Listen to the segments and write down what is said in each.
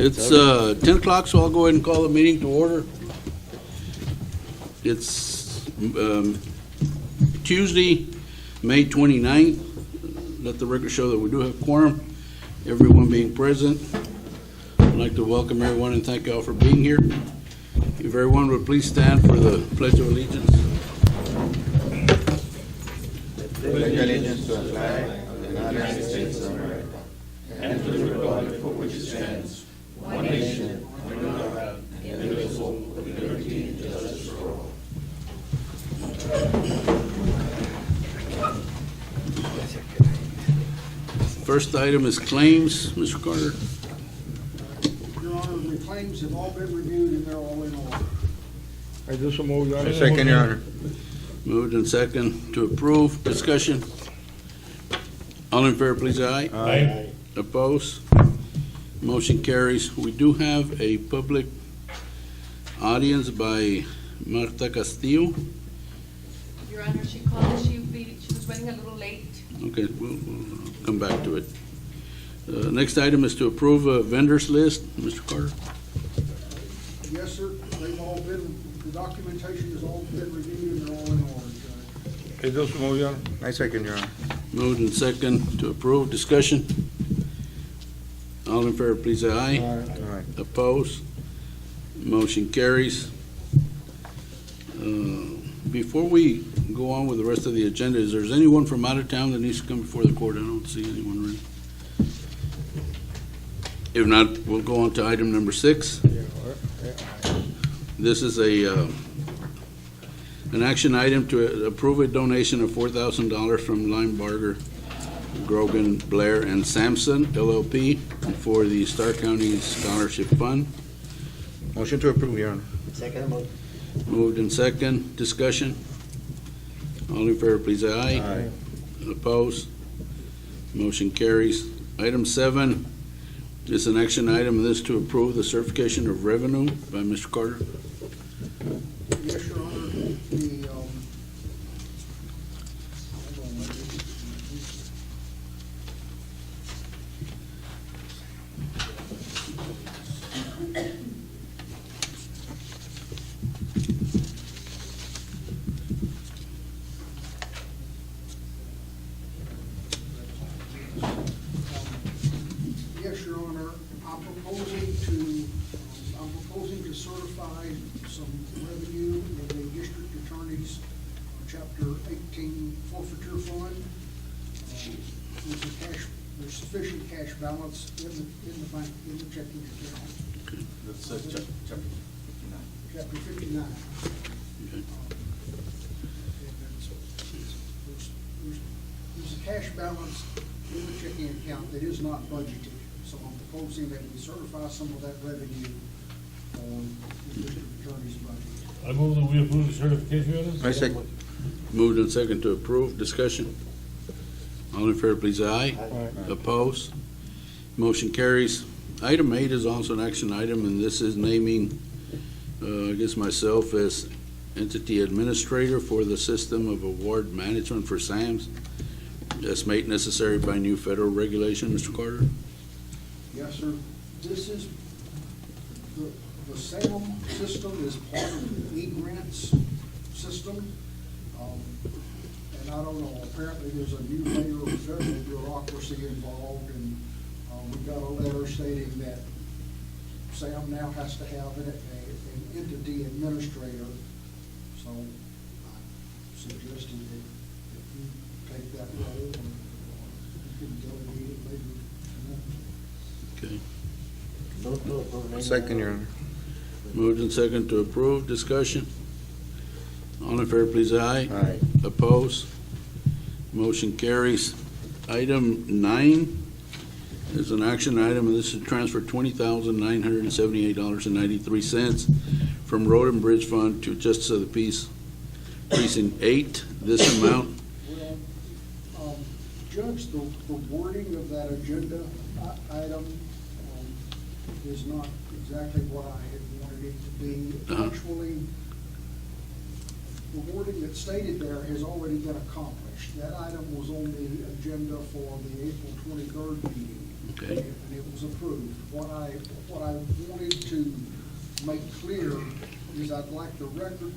It's 10 o'clock, so I'll go ahead and call the meeting to order. It's Tuesday, May 29th. Let the record show that we do have quorum, everyone being present. I'd like to welcome everyone and thank you all for being here. If everyone would please stand for the Pledge of Allegiance. Pledge allegiance to the flag of the United States of America and to the republic for which it stands, one nation, under God, indivisible, with liberty and justice for all. First item is claims. Mr. Carter. Your Honor, the claims have all been reviewed and they're all in order. I do so move, Your Honor. Second, Your Honor. Moved and second to approve. Discussion. All in favor, please, aye. Aye. Opposed? Motion carries. We do have a public audience by Marta Castillo. Your Honor, she called, she was running a little late. Okay, we'll come back to it. Next item is to approve a vendors list. Mr. Carter. Yes, sir, they've all been, the documentation has all been reviewed and they're all in order, Judge. I do so move, Your Honor. I second, Your Honor. Moved and second to approve. Discussion. All in favor, please, aye. Aye. Opposed? Motion carries. Before we go on with the rest of the agenda, is there anyone from out of town that needs to come before the court? I don't see anyone really. If not, we'll go on to item number 6. This is an action item to approve a donation of $4,000 from Linebarger, Grogan, Blair, and Sampson, LLP, for the Starr County Scholarship Fund. Motion to approve, Your Honor. Second move. Moved in second. Discussion. All in favor, please, aye. Aye. Opposed? Motion carries. Item 7 is an action item. This to approve the certification of revenue by Mr. Carter. Yes, Your Honor, the, hold on, let me- Yes, Your Honor, I'm proposing to certify some revenue in the district attorney's chapter 18 forfeiture fund. There's sufficient cash balance in the bank, in the checking account. That's chapter 59. Chapter 59. Okay. There's a cash balance in the checking account that is not budgeted, so I'm proposing that we certify some of that revenue on the district attorney's budget. I move that we approve the certification, Your Honor. I second. Moved in second to approve. Discussion. All in favor, please, aye. Aye. Opposed? Motion carries. Item 8 is also an action item, and this is naming, I guess, myself as entity administrator for the system of award management for SAMS, as made necessary by new federal regulation. Mr. Carter? Yes, sir. This is, the SAM system is part of the e-grants system. And I don't know, apparently there's a new layer of federal bureaucracy involved, and we got a letter stating that SAM now has to have an entity administrator. So I suggested that you take that role, and you can delegate it later. Okay. Move to approve. Second, Your Honor. Moved in second to approve. Discussion. All in favor, please, aye. Aye. Opposed? Motion carries. Item 9 is an action item, and this is to transfer $20,978.93 from Road and Bridge Fund to Justice of the Peace Precinct 8. This amount, Well, Judge, the wording of that agenda item is not exactly what I had wanted it to be. Actually, the wording that's stated there has already been accomplished. That item was on the agenda for the April 23rd meeting. Okay. And it was approved. What I wanted to make clear is I'd like the record,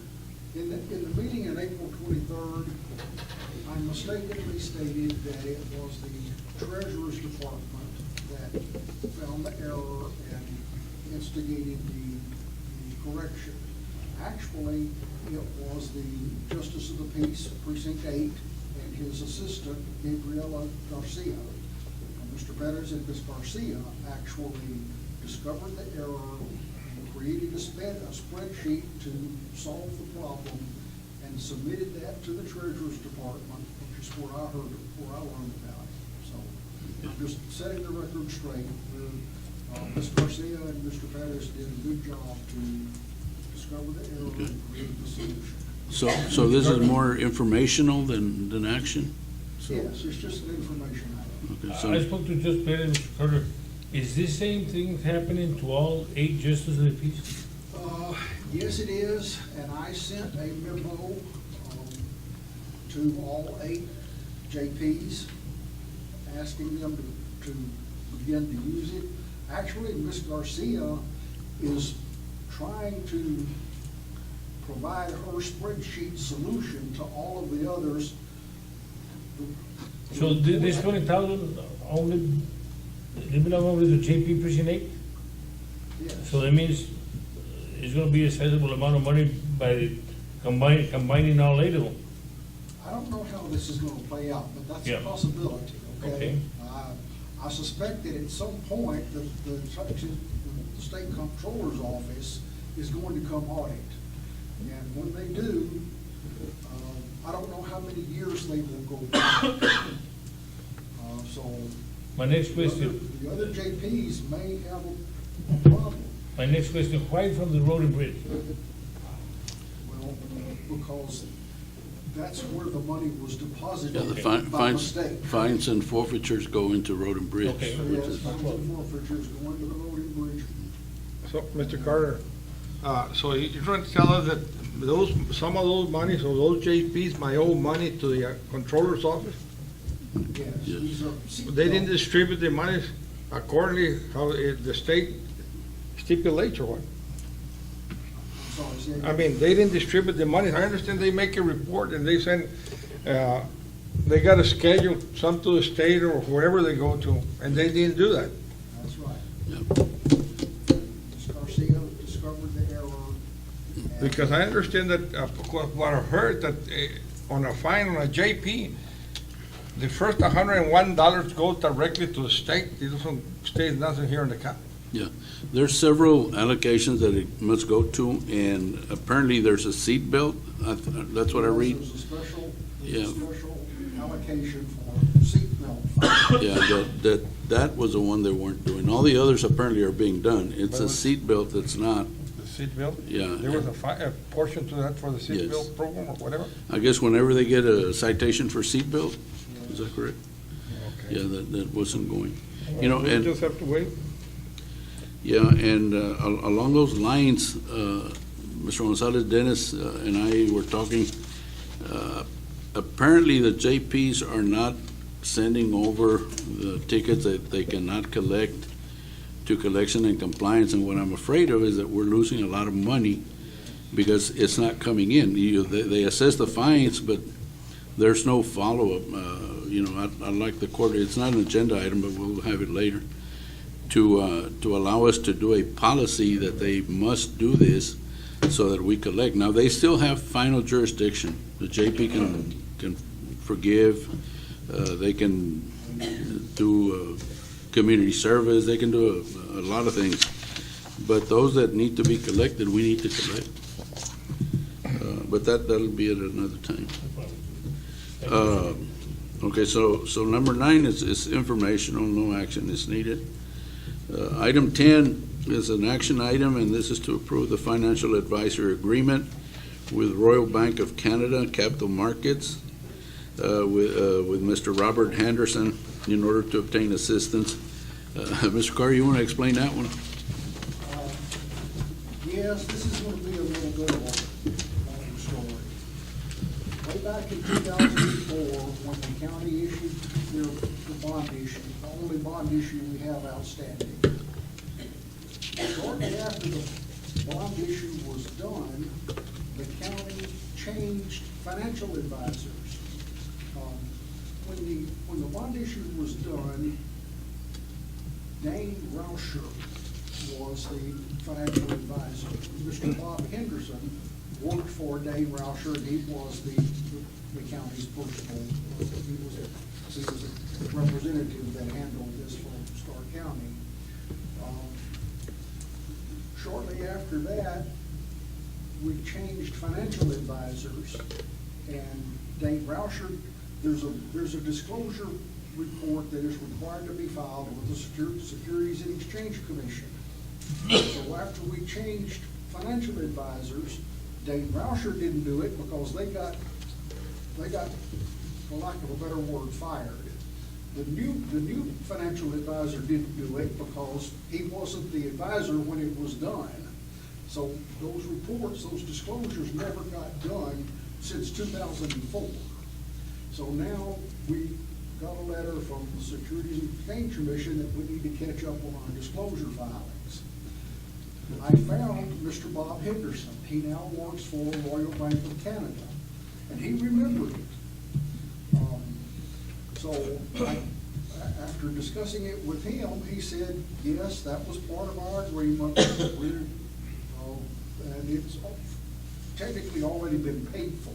in the meeting on April 23rd, I mistakenly stated that it was the Treasurer's Department that found the error and instigated the correction. Actually, it was the Justice of the Peace, Precinct 8, and his assistant, Gabriela Garcia. Mr. Betters and Ms. Garcia actually discovered the error and created a spreadsheet to solve the problem and submitted that to the Treasurer's Department, which is where I learned about it. So I'm just setting the record straight. Ms. Garcia and Mr. Betters did a good job to discover the error and create the solution. So this is more informational than action? Yes, it's just an information item. Okay, I so, spoke to Judge Perez and Mr. Carter. Is this same thing happening to all 8 justices of the peace? Yes, it is, and I sent a memo to all 8 JPs, asking them to begin to use it. Actually, Ms. Garcia is trying to provide her spreadsheet solution to all of the others. So this 20,000 only, they belong only to JP Precinct 8? Yes. So that means it's gonna be a sizable amount of money by combining all 8 of them. I don't know how this is gonna play out, but that's Yeah. a possibility, okay? Okay. I suspect that at some point, the state comptroller's office is going to come audit. And when they do, I don't know how many years they will go back. So. My next question, The other JPs may have a problem. why from the road and bridge? Well, because that's where the money was deposited yeah, the by mistake. fines and forfeitures go into road and bridge. Okay. So which yes, is- fines and forfeitures going to the road and bridge. So, Mr. Carter, so you're trying to tell us that some of those monies, or those JPs, might owe money to the controller's office? Yes, Yes. these are seat They didn't belts. distribute the monies accordingly how the state stipulates or what? Sorry, say I mean, they didn't distribute the money. I understand they make a report and they send, they got to schedule some to the state or wherever they go to, and they didn't do that. That's right. Yeah. Ms. Garcia discovered the error. and- Because I understand that, what I heard, that on a fine, on a JP, the first $101 goes directly to the state. It doesn't stay nothing here in the county. There's several allocations that it must go to, and apparently there's a seat belt. That's what I read. There's a special Yeah. allocation for seatbelt. Yeah, that was the one they weren't doing. All the others apparently are being done. It's a But- seat belt that's not. The seat belt? Yeah. There was a portion to that for the seat Yes. belt program or whatever? I guess whenever they get a citation for seat belt, is that correct? Okay. Yeah, that wasn't going. You know, We and, just have to wait. yeah, and along those lines, Mr. Gonzalez Dennis and I were talking, apparently the JPs are not sending over the tickets that they cannot collect to collection and compliance, and what I'm afraid of is that we're losing a lot of money because it's not coming in. They assess the fines, but there's no follow-up. I'd like the court, it's not an agenda item, but we'll have it later, to allow us to do a policy that they must do this so that we collect. Now, they still have final jurisdiction. The JP can forgive, they can do community service, they can do a lot of things. But those that need to be collected, we need to collect. But that'll be at another time. Okay, so number 9 is informational, no action is needed. Item 10 is an action item, and this is to approve the financial advisor agreement with Royal Bank of Canada Capital Markets with Mr. Robert Henderson in order to obtain assistance. Mr. Carr, you want to explain that one? Yes, this is going to be a little bit of a long story. Way back in 2004, when the county issued the bond issue, the only bond issue we have outstanding. Shortly after the bond issue was done, the county changed financial advisors. When the bond issue was done, Dane Rauscher was the financial advisor. Mr. Bob Henderson worked for Dane Rauscher, and he was the county's personal, he was a representative that handled this for Starr County. Shortly after that, we changed financial advisors, and Dane Rauscher, there's a disclosure report that is required to be filed with the Securities and Exchange Commission. So after we changed financial advisors, Dane Rauscher didn't do it because they got, for lack of a better word, fired. The new financial advisor didn't do it because he wasn't the advisor when it was done. So those reports, those disclosures never got done since 2004. So now we got a letter from the Securities and Exchange Commission that we need to catch up on our disclosure filings. I found Mr. Bob Henderson. He now works for Royal Bank of Canada, and he remembered it. After discussing it with him, he said, yes, that was part of our agreement. And it's technically already been paid for.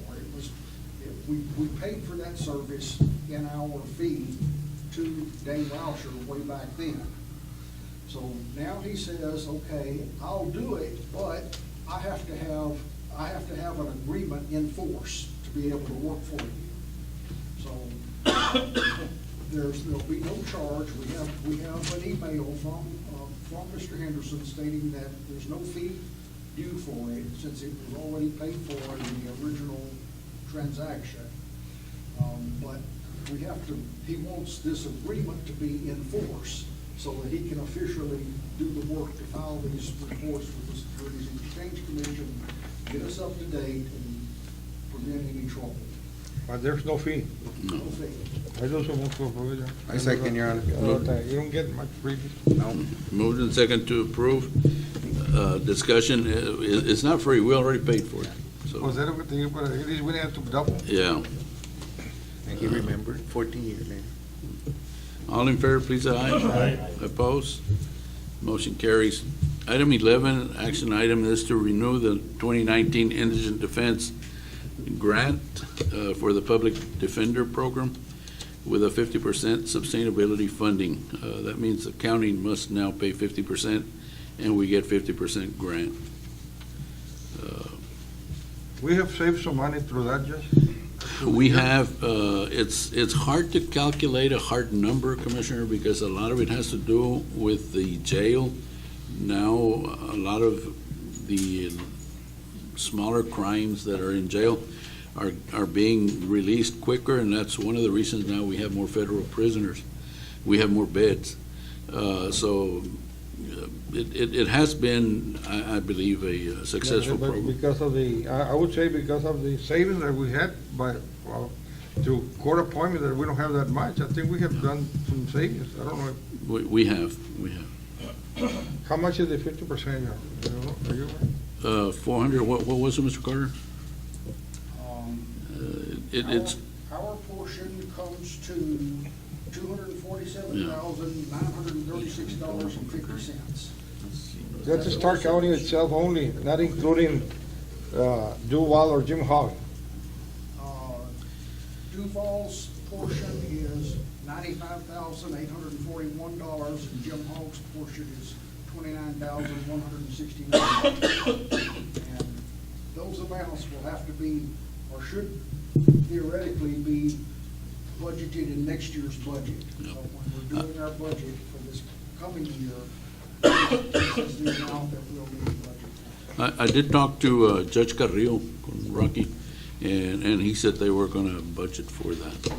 We paid for that service in our fee to Dane Rauscher way back then. So now he says, okay, I'll do it, but I have to have an agreement in force to be able to work for you. So there'll be no charge. We have an email from Mr. Henderson stating that there's no fee due for it since it was already paid for in the original transaction. But we have to, he wants this agreement to be in force so that he can officially do the work to file these reports with the Securities and Exchange Commission, get us up to date, and prevent any trouble. But there's no fee. No fee. I do so much for provision. I second, Your Honor. You don't get much freebie. No. Moved and second to approve. Discussion, it's not free, we already paid for it. Was So, that a good thing? But at least we didn't have to double. yeah. And he remembered 14 years later. All in favor, please, aye. Aye. Opposed? Motion carries. Item 11, action item is to renew the 2019 Indigent Defense Grant for the Public Defender Program with a 50% sustainability funding. That means the county must now pay 50% and we get 50% grant. We have saved some money through that, Judge. We have, it's hard to calculate a hard number, Commissioner, because a lot of it has to do with the jail. Now, a lot of the smaller crimes that are in jail are being released quicker, and that's one of the reasons now we have more federal prisoners. We have more beds. So it has been, I believe, a successful But program. because of the, I would say because of the savings that we had through court appointment, that we don't have that much. I think we have done some savings. I don't know. We have. How much is the 50%? Are you aware? 400, what was it, Mr. Carter? It's, Our portion comes to $247,936.50. That's the Starr County itself only, not including Duval or Jim Hogg. Duval's portion is $95,841, and Jim Hogg's portion is $29,169. And those amounts will have to be, or should theoretically be, budgeted in next year's budget. So when we're doing our budget for this coming year, this is the amount that we'll need to budget. I did talk to Judge Carrillo, Rocky, and he said they were gonna budget for that.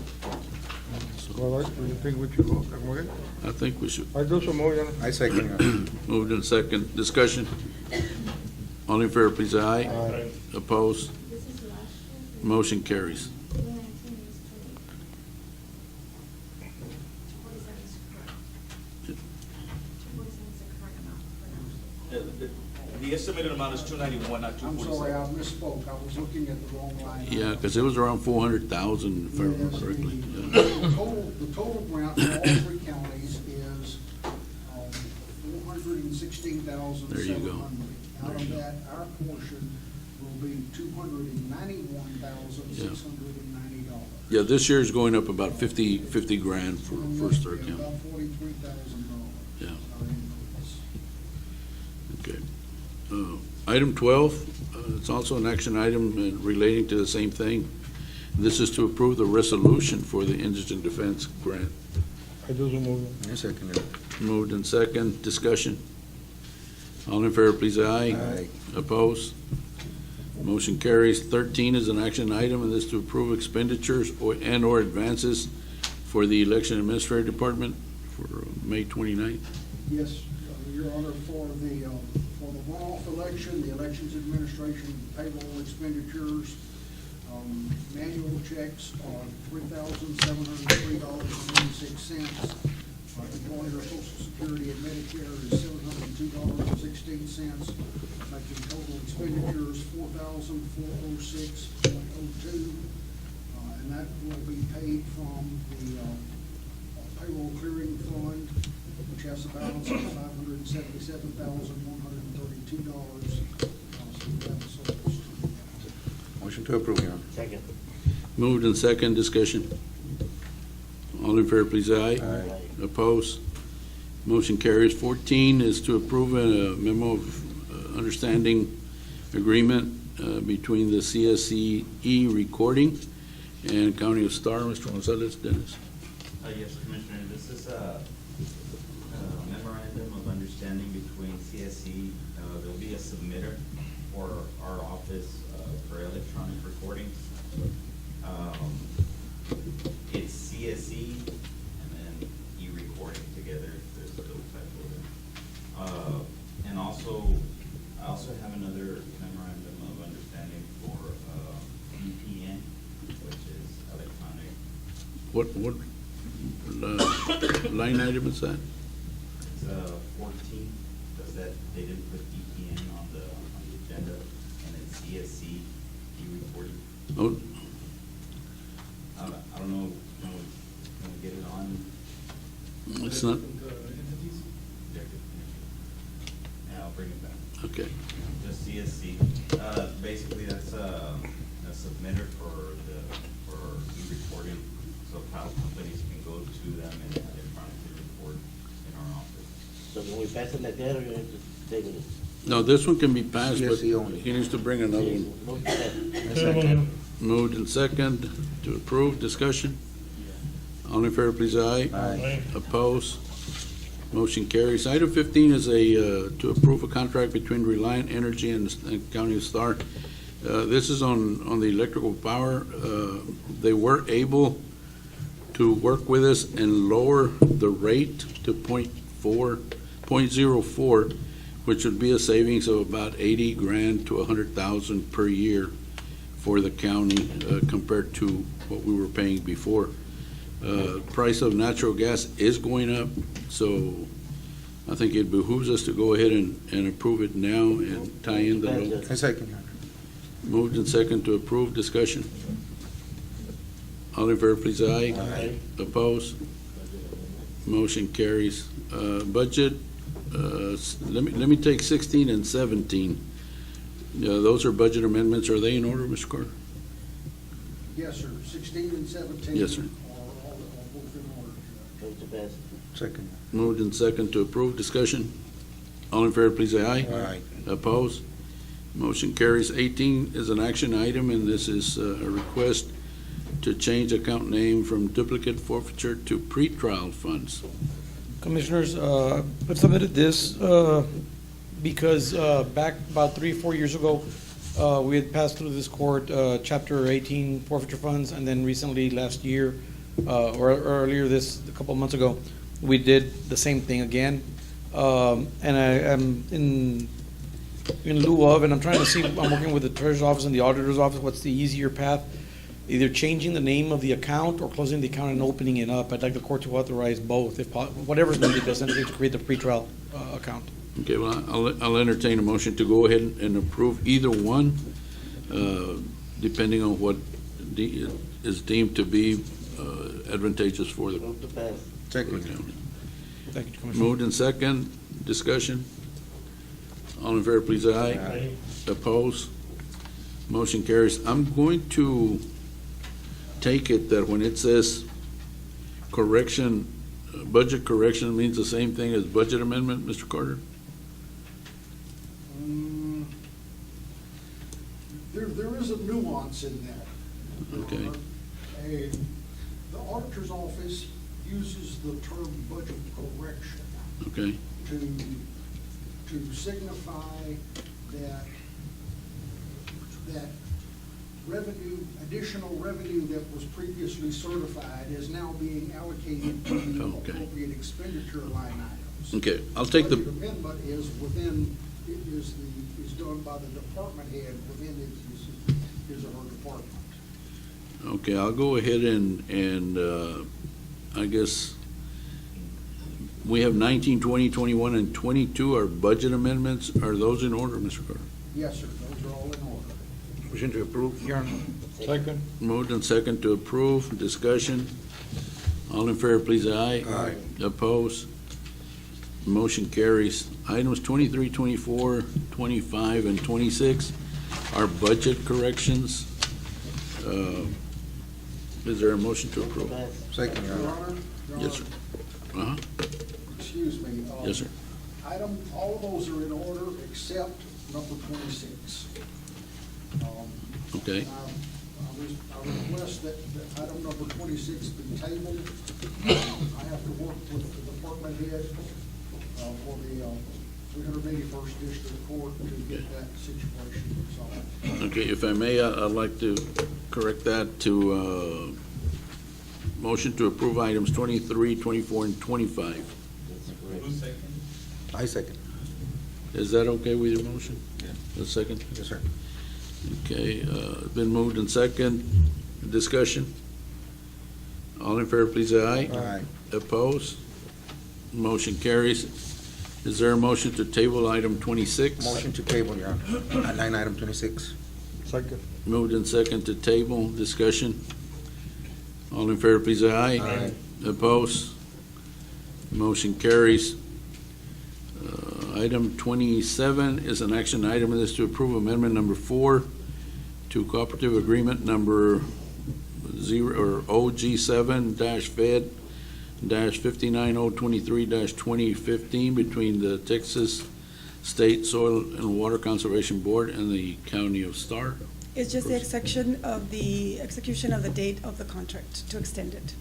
Well, do you think we should go? Okay. I think we should. I do so more, Your Honor. I second, Your Honor. Moved in second. Discussion. All in favor, please, aye. Aye. Opposed? This is last year, Motion carries. 2019 is The estimated amount is 291, not I'm sorry, 247. I misspoke, I was looking at the wrong line. Yeah, because it was around 400,000, if I remember Yes, correctly. the Yeah. total grant for all three counties is 416,700. There you go. Out of that, our portion will be $291,690. Yeah, this year's going up about 50 grand for Starr County. About $43,000. Yeah. Okay. Item 12, it's also an action item relating to the same thing. This is to approve the resolution for the indigent defense grant. I do so move. I second it. Moved and second, discussion. All in favor, please, aye. Aye. Opposed? Motion carries. 13 is an action item, and this to approve expenditures and/or advances for the election administrative department for May 29th. Yes, Your Honor, for the runoff election, the elections administration payroll expenditures, manual checks are $3,703.86. Employer Social Security and Medicare is $702.16, making total expenditures $4,406.02. And that will be paid from the payroll clearing fund, which has a balance of $577,132. Motion to approve, Your Honor. Second. Moved and second, discussion. All in favor, please, aye. Aye. Opposed? Motion carries. 14 is to approve a memo of understanding agreement between the CSCE recording and County of Starr. Mr. Gonzalez, Dennis. Yes, Commissioner, this is a memorandum of understanding between CSE, there'll be a submitter for our office for electronic recordings. It's CSE and then e-recording together, if there's a little typo there. And also, I also have another memorandum of understanding for VPN, which is electronic. What line item is that? It's 14, because that, they didn't put VPN on the agenda, and it's CSC, e-reporting. Oh, I don't know, can we get it on? it's not, Yeah, I'll bring it back. okay. Just CSC, basically that's a submitter for e-reporting, so file companies can go to them and electronically report in our office. So when we pass it like that, or you have to take it? No, this one can be passed, but CSE only. he needs to bring another one. Move to that. I second. Moved and second to approve, discussion. All in favor, please, aye. Aye. Opposed? Motion carries. Item 15 is to approve a contract between Reliant Energy and County of Starr. This is on the electrical power. They were able to work with us and lower the rate to 0.04, which would be a savings of about 80 grand to 100,000 per year for the county compared to what we were paying before. Price of natural gas is going up, so I think it behooves us to go ahead and approve it now and tie in the low. I second, Your Honor. Moved and second to approve, discussion. All in favor, please, aye. Aye. Opposed? Motion carries. Budget, let me take 16 and 17. Those are budget amendments. Are they in order, Mr. Carter? Yes, sir, 16 and 17. Yes, sir. Are both in order. Move to pass. Second. Moved and second to approve, discussion. All in favor, please, say aye. Aye. Opposed? Motion carries. 18 is an action item, and this is a request to change account name from duplicate forfeiture to pretrial funds. Commissioners, I've submitted this because back about 3 or 4 years ago, we had passed through this court Chapter 18 forfeiture funds, and then recently last year, or earlier this, a couple of months ago, we did the same thing again. And I am in lieu of, and I'm trying to see, I'm working with the treasurer's office and the auditor's office, what's the easier path? Either changing the name of the account or closing the account and opening it up. I'd like the court to authorize both, if whatever's needed, essentially, to create the pretrial account. Okay, well, I'll entertain a motion to go ahead and approve either one, depending on what is deemed to be advantageous for the Move to pass. Second. county. Thank you, Commissioner. Moved in second, discussion. All in favor, please, aye. Aye. Opposed? Motion carries. I'm going to take it that when it says correction, budget correction means the same thing as budget amendment, Mr. Carter? Mm, There is a nuance in that. Your Okay. Honor. The auditor's office uses the term budget correction Okay, to signify that revenue, additional revenue that was previously certified is now being allocated to the Okay. appropriate expenditure line items. okay, I'll take the, Budget amendment is done by the department head within his or her department. okay, I'll go ahead and I guess we have 19, 20, 21, and 22 are budget amendments. Are those in order, Mr. Carter? Yes, sir, those are all in order. Motion to approve, Your Honor. Second. Moved and second to approve, discussion. All in favor, please, aye. Aye. Opposed? Motion carries. Items 23, 24, 25, and 26 are budget corrections. Is there a motion to Move to approve? pass. Second, Your Your Honor. Honor? Your Yes, sir. Honor, Uh-huh. excuse me. Yes, sir. All of those are in order except number 26. Okay. I request that item number 26 be tabled. I have to work with the department head for the 381st District Court to get that situation resolved. Okay, if I may, I'd like to correct that to motion to approve items 23, 24, and 25. That's correct. Who's second? I second. Is that okay with your motion? Yeah. The second? Yes, sir. Okay, been moved and second. Discussion? All in favor, please, aye. Aye. Opposed? Motion carries. Is there a motion to table item 26? Motion to table, Your Honor. Line item 26. Second. Moved and second to table. Discussion? All in favor, please, aye. Aye. Opposed? Motion carries. Item 27 is an action item, and is to approve amendment number 4 to cooperative agreement number OG7-Fed-59023-2015 between the Texas State Soil and Water Conservation Board and the County of Starr. It's just the execution of the date of the contract to extend it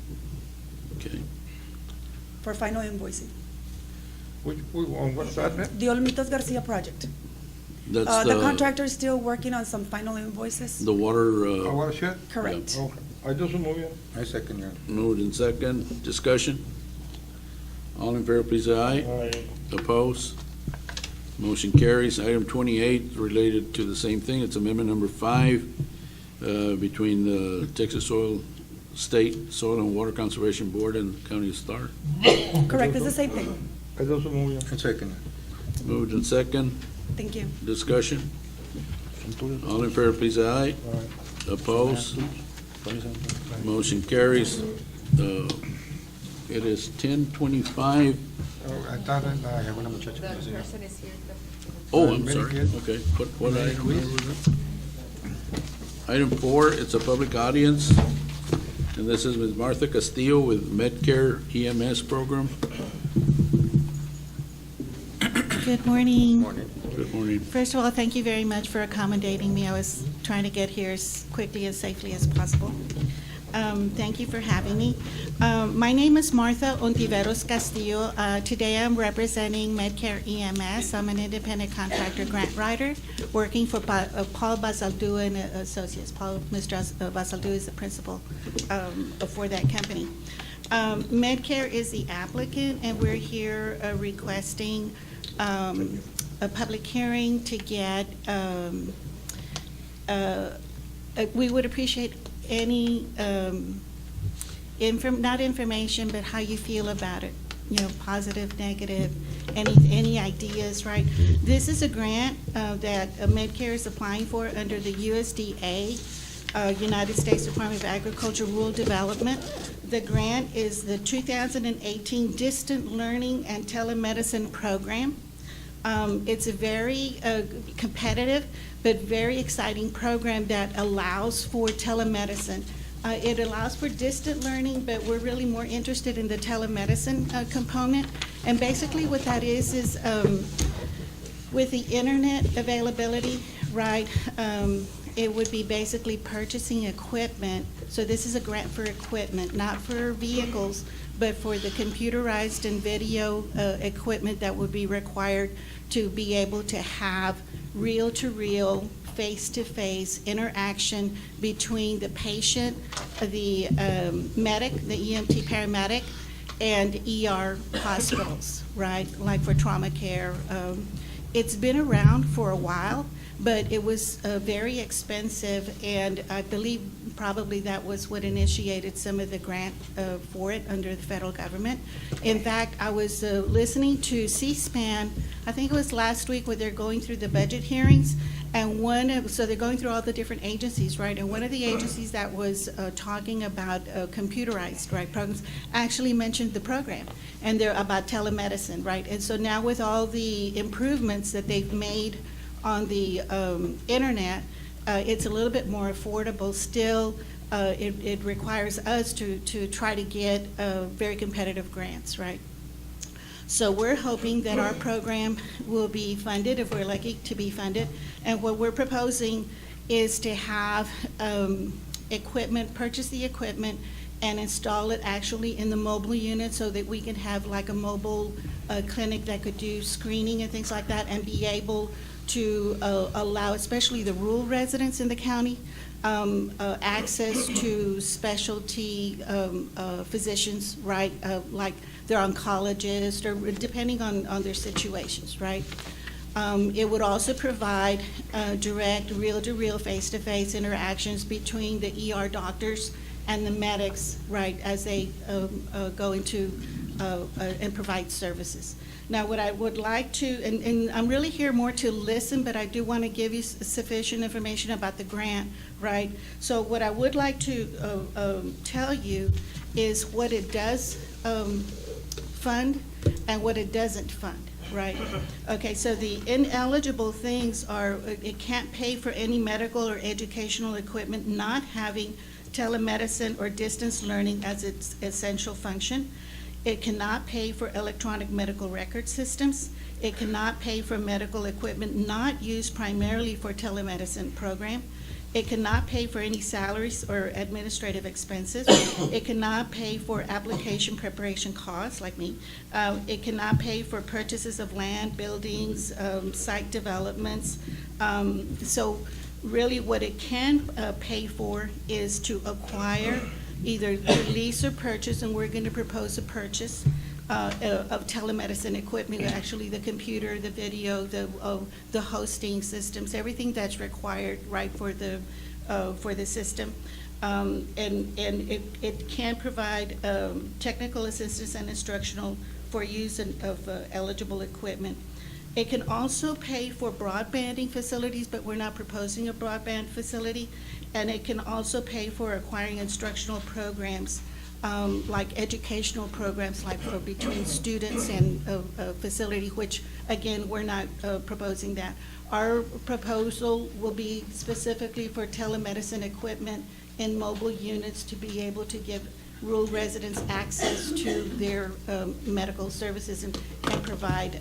Okay. for final invoicing. What's that, ma'am? The Olmitos Garcia project. That's The contractor is still working on some final invoices. the water, A watershed? Correct. Okay. I do so move, Your Honor. I second, Your Honor. moved in second. Discussion? All in favor, please, aye. Aye. Opposed? Motion carries. Item 28, related to the same thing. It's amendment number 5 between the Texas State Soil and Water Conservation Board and the County of Starr. Correct, it's the same thing. I do so move, Your Honor. I second. Moved in second. Thank you. Discussion? All in favor, please, aye. Opposed? Motion carries. It is 10:25. Oh, I thought I have una muchacha. The person is here. Oh, I'm sorry. Okay, what item was that? Item 4, it's a public audience, and this is Ms. Martha Castillo with Medcare EMS program. Good morning. Morning. Good morning. First of all, thank you very much for accommodating me. I was trying to get here as quickly and safely as possible. Thank you for having me. My name is Martha Ontiveros Castillo. Today I'm representing Medcare EMS. I'm an independent contractor grant writer working for Paul Basaldu and Associates. Mr. Basaldu is the principal for that company. Medcare is the applicant, and we're here requesting a public hearing to get, we would appreciate any, not information, but how you feel about it. positive, negative, any ideas, right? This is a grant that Medicare is applying for under the USDA, United States Department of Agriculture Rural Development. The grant is the 2018 Distant Learning and Telemedicine Program. It's a very competitive but very exciting program that allows for telemedicine. It allows for distant learning, but we're really more interested in the telemedicine component. And basically what that is with the internet availability, right, it would be basically purchasing equipment. So this is a grant for equipment, not for vehicles, but for the computerized and video equipment that would be required to be able to have reel-to-reel, face-to-face interaction between the patient, the medic, the EMT paramedic, and ER hospitals, right, like for trauma care. It's been around for a while, but it was very expensive, and I believe probably that was what initiated some of the grant for it under the federal government. In fact, I was listening to C-SPAN, I think it was last week, where they're going through the budget hearings, and so they're going through all the different agencies, right? And one of the agencies that was talking about computerized, right, programs actually mentioned the program, and they're about telemedicine, right? And so now with all the improvements that they've made on the internet, it's a little bit more affordable. Still, it requires us to try to get very competitive grants, right? So we're hoping that our program will be funded, if we're lucky to be funded. And what we're proposing is to have equipment, purchase the equipment, and install it actually in the mobile unit so that we can have like a mobile clinic that could do screening and things like that, and be able to allow, especially the rural residents in the county, access to specialty physicians, right? Like their oncologist, or depending on their situations, right? It would also provide direct, reel-to-reel, face-to-face interactions between the ER doctors and the medics, right, as they go into and provide services. Now, what I would like to, and I'm really here more to listen, but I do want to give you sufficient information about the grant, right? So what I would like to tell you is what it does fund and what it doesn't fund, right? Okay, so the ineligible things are, it can't pay for any medical or educational equipment not having telemedicine or distance learning as its essential function. It cannot pay for electronic medical record systems. It cannot pay for medical equipment not used primarily for telemedicine program. It cannot pay for any salaries or administrative expenses. It cannot pay for application preparation costs, like me. It cannot pay for purchases of land, buildings, site developments. So really what it can pay for is to acquire, either lease or purchase, and we're going to propose a purchase of telemedicine equipment, actually the computer, the video, the hosting systems, everything that's required, right, for the system. And it can provide technical assistance and instructional for use of eligible equipment. It can also pay for broadbanding facilities, but we're not proposing a broadband facility. And it can also pay for acquiring instructional programs, like educational programs, like for between students and a facility, which, again, we're not proposing that. Our proposal will be specifically for telemedicine equipment in mobile units to be able to give rural residents access to their medical services and provide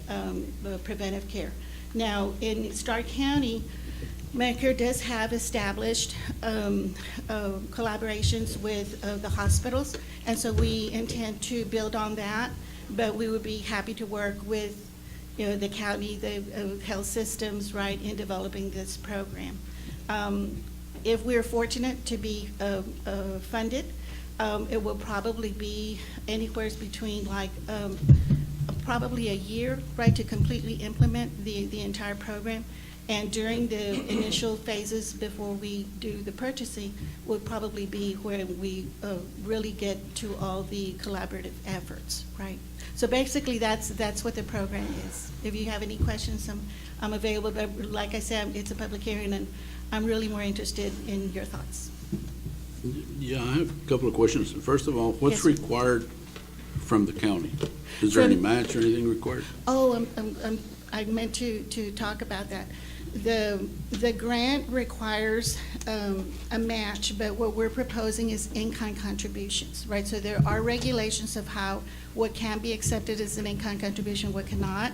preventive care. Now, in Starr County, Medicare does have established collaborations with the hospitals, and so we intend to build on that, but we would be happy to work with the county, the health systems, right, in developing this program. If we're fortunate to be funded, it will probably be anywhere between like probably a year, right, to completely implement the entire program. And during the initial phases before we do the purchasing would probably be where we really get to all the collaborative efforts, right? So basically, that's what the program is. If you have any questions, I'm available, but like I said, it's a public hearing, and I'm really more interested in your thoughts. Yeah, I have a couple of questions. First of all, what's Yes, sir. required from the county? Is there any From- match or anything required? Oh, I meant to talk about that. The grant requires a match, but what we're proposing is in-kind contributions, right? So there are regulations of what can be accepted as an in-kind contribution, what cannot.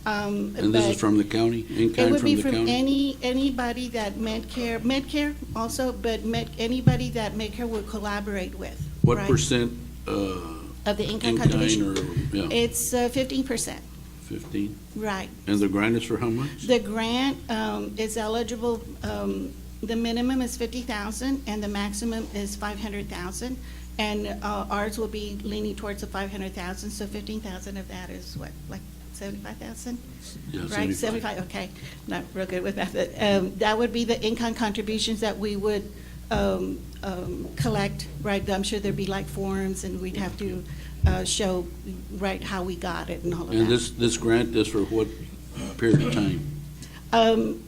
And this is but from the county, It in-kind would from be the from county? anybody that Medcare also, but anybody that Medcare would collaborate with. What right? percent, Of the in-kind in-kind contribution? or, yeah, It's 15%, 15? right. And the grant is for how much? The grant is eligible, the minimum is 50,000 and the maximum is 500,000. And ours will be leaning towards the 500,000, so 15,000 of that is what, like 75,000? Yeah, Right, 75, okay, not real good with that, but that would be the in-kind contributions that we would collect, right? I'm sure there'd be like forms, and we'd have to show, right, how we got it and all of that. And this grant is for what period of time?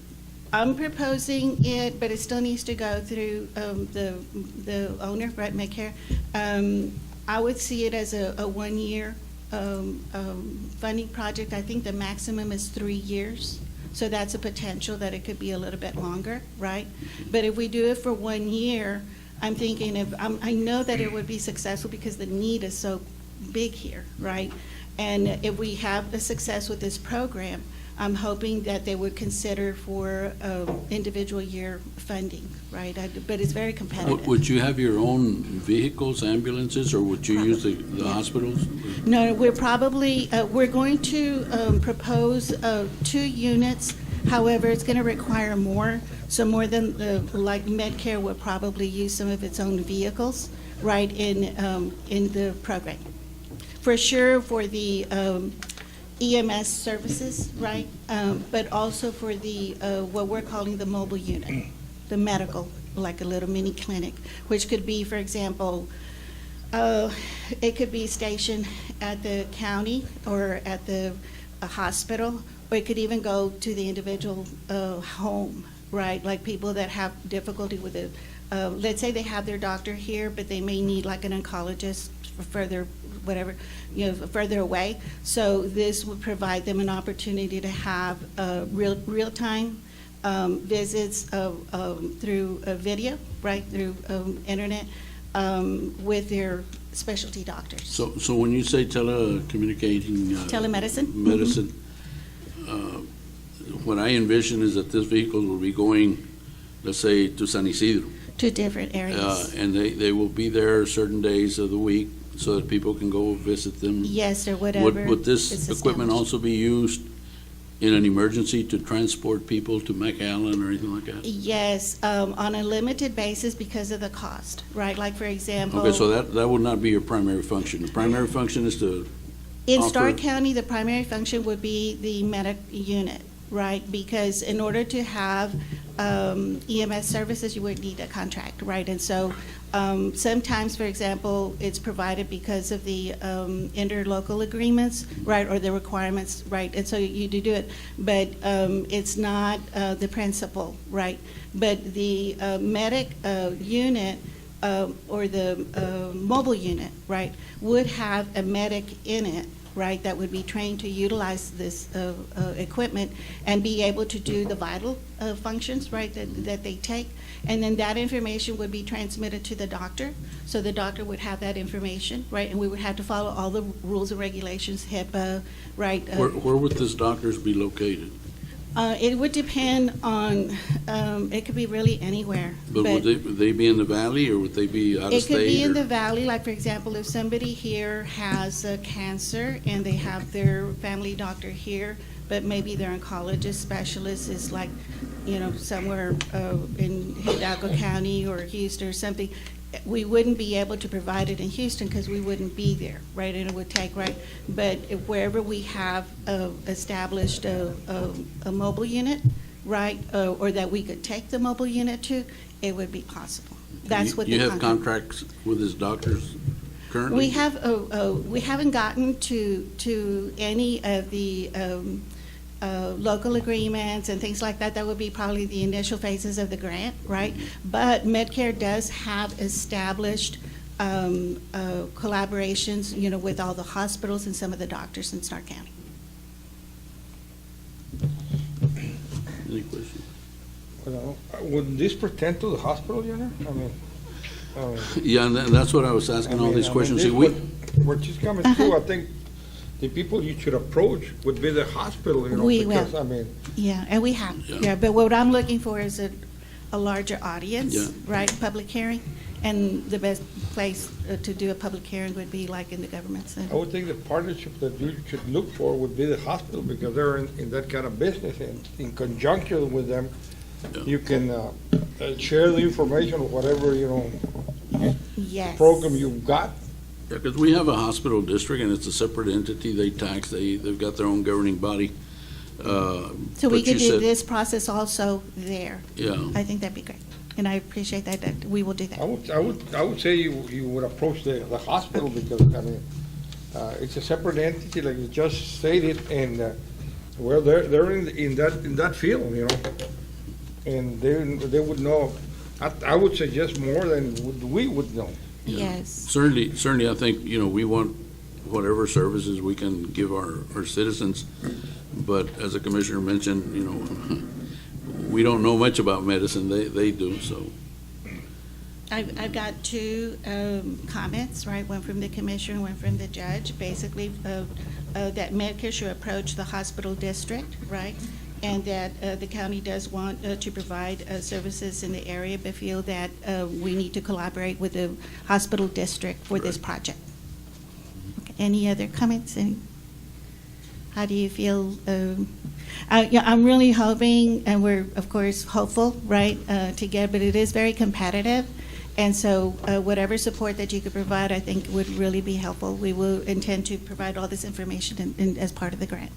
I'm proposing it, but it still needs to go through the owner, Brett Medcare. I would see it as a one-year funding project. I think the maximum is 3 years, so that's a potential that it could be a little bit longer, right? But if we do it for 1 year, I'm thinking I know that it would be successful because the need is so big here, right? And if we have a success with this program, I'm hoping that they would consider for individual year funding, right? But it's very competitive. Would you have your own vehicles, ambulances, or would you use the hospitals? No, we're going to propose 2 units. However, it's going to require more. So more than, like Medcare would probably use some of its own vehicles, right, in the program. For sure, for the EMS services, right? But also for the, what we're calling the mobile unit, the medical, like a little mini clinic, which could be, for example, it could be stationed at the county or at the hospital, or it could even go to the individual home, right? Like people that have difficulty with it. Let's say they have their doctor here, but they may need like an oncologist for further, whatever, further away. So this would provide them an opportunity to have real-time visits through video, right, through internet, with their specialty doctors. So when you say telecommunicating. Telemedicine? Medicine, what I envision is that this vehicle will be going, let's say, to San Isidro. To different areas. And they will be there certain days of the week so that people can go visit them. Yes, or whatever. Would this is equipment established. also be used in an emergency to transport people to McAllen or anything like that? Yes, on a limited basis because of the cost, right? Like, for example. Okay, so that would not be your primary function. The primary function is to In Starr offer- County, the primary function would be the medic unit, right? Because in order to have EMS services, you would need a contract, right? And so sometimes, for example, it's provided because of the interlocal agreements, right, or the requirements, right? And so you do it, but it's not the principal, right? But the medic unit or the mobile unit, right, would have a medic in it, right, that would be trained to utilize this equipment and be able to do the vital functions, right, that they take. And then that information would be transmitted to the doctor. So the doctor would have that information, right, and we would have to follow all the rules and regulations, HIPAA, right. Where would these doctors be located? It would depend on, it could be really anywhere. But would they be in the valley or would they be out of It state? could be in or- the valley, like for example, if somebody here has cancer and they have their family doctor here, but maybe their oncologist specialist is like, somewhere in Hidalgo County or Houston or something, we wouldn't be able to provide it in Houston because we wouldn't be there, right? And it would take, right? But wherever we have established a mobile unit, right, or that we could take the mobile unit to, it would be possible. That's what the You have contract. contracts with his doctors currently? We haven't gotten to any of the local agreements and things like that. That would be probably the initial phases of the grant, right? But Medicare does have established collaborations, with all the hospitals and some of the doctors in Starr County. Any questions? Would this pertain to the hospital, Your Honor? Yeah, and that's what I was asking all these questions. See, Where she's coming through, I think the people you should approach would be the hospital, We will. because, Yeah, and we have, Yeah. yeah, but what I'm looking for is a larger audience, Yeah. right, public hearing, and the best place to do a public hearing would be like in the government I center. would think the partnership that you should look for would be the hospital, because they're in that kind of business, and in conjunction with them, Yeah. you can share the information of whatever, Yes. program you've got. Yeah, because we have a hospital district, and it's a separate entity. They tax, they've got their own governing body. So we But could you do said- this process also there. Yeah. I think that'd be great, and I appreciate that we will do that. I would say you would approach the hospital, because, it's a separate entity, like you just stated, and, well, they're in that field, and they would know. I would suggest more than we would know. Yeah. Yes. Certainly, I think, we want whatever services we can give our citizens, but as the commissioner mentioned, we don't know much about medicine, they do, so. I've got two comments, right? One from the commissioner, one from the judge, basically that Medicare should approach the hospital district, right? And that the county does want to provide services in the area, but feel that we need to collaborate with the hospital district for this project. Okay. Any other comments? How do you feel? I'm really hoping, and we're, of course, hopeful, right, to get, but it is very competitive. And so whatever support that you could provide, I think would really be helpful. We will intend to provide all this information as part of the grant.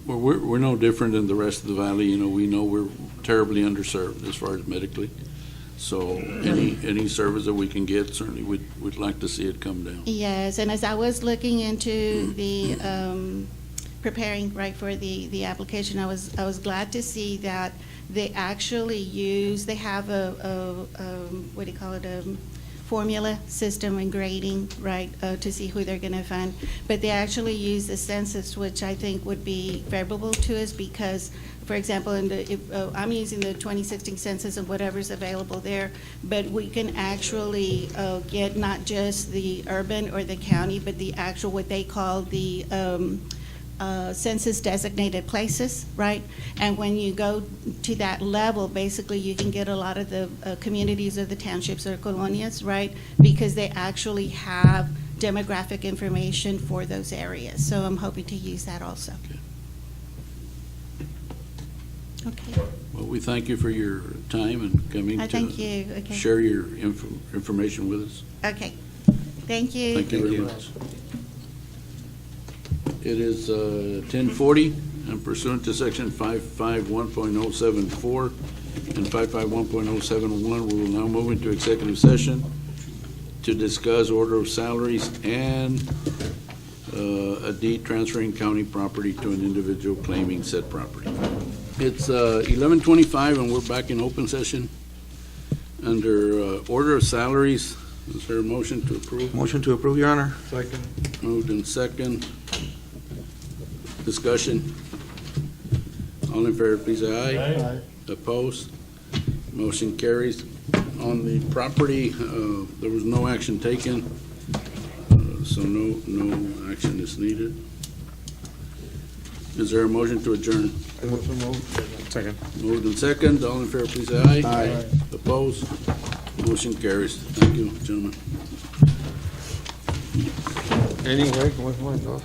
Well, we're no different than the rest of the valley, we know we're terribly underserved as far as medically. So any service that we can get, certainly we'd like to see it come down. Yes, and as I was looking into the, preparing, right, for the application, I was glad to see that they actually they have what do you call it, formula system and grading, right, to see who they're going to fund. But they actually use the census, which I think would be favorable to us because, for example, I'm using the 2016 census and whatever's available there, but we can actually get not just the urban or the county, but the actual, what they call the census designated places, right? And when you go to that level, basically you can get a lot of the communities or the townships or colonias, right? Because they actually have demographic information for those areas. So I'm hoping to use that also. Okay. Well, we thank you for your time and coming Thank you. Okay. share your information with us. Okay. Thank you. Thank you very much. It is 10:40, and pursuant to section 551.074 and 551.071, we will now move into executive session to discuss order of salaries and a deed transferring county property to an individual claiming said property. It's 11:25, and we're back in open session. Under order of salaries, is there a motion to approve? Motion to approve, Your Honor. Second. Moved in second. Discussion. All in favor, please say aye. Aye. Opposed? Motion carries. On the property, there was no action taken, so no action is needed. Is there a motion to adjourn? Second. Moved in second. All in favor, please say aye. Aye. Opposed? Motion carries. Thank you, gentlemen. Anyway, ¿cómo es?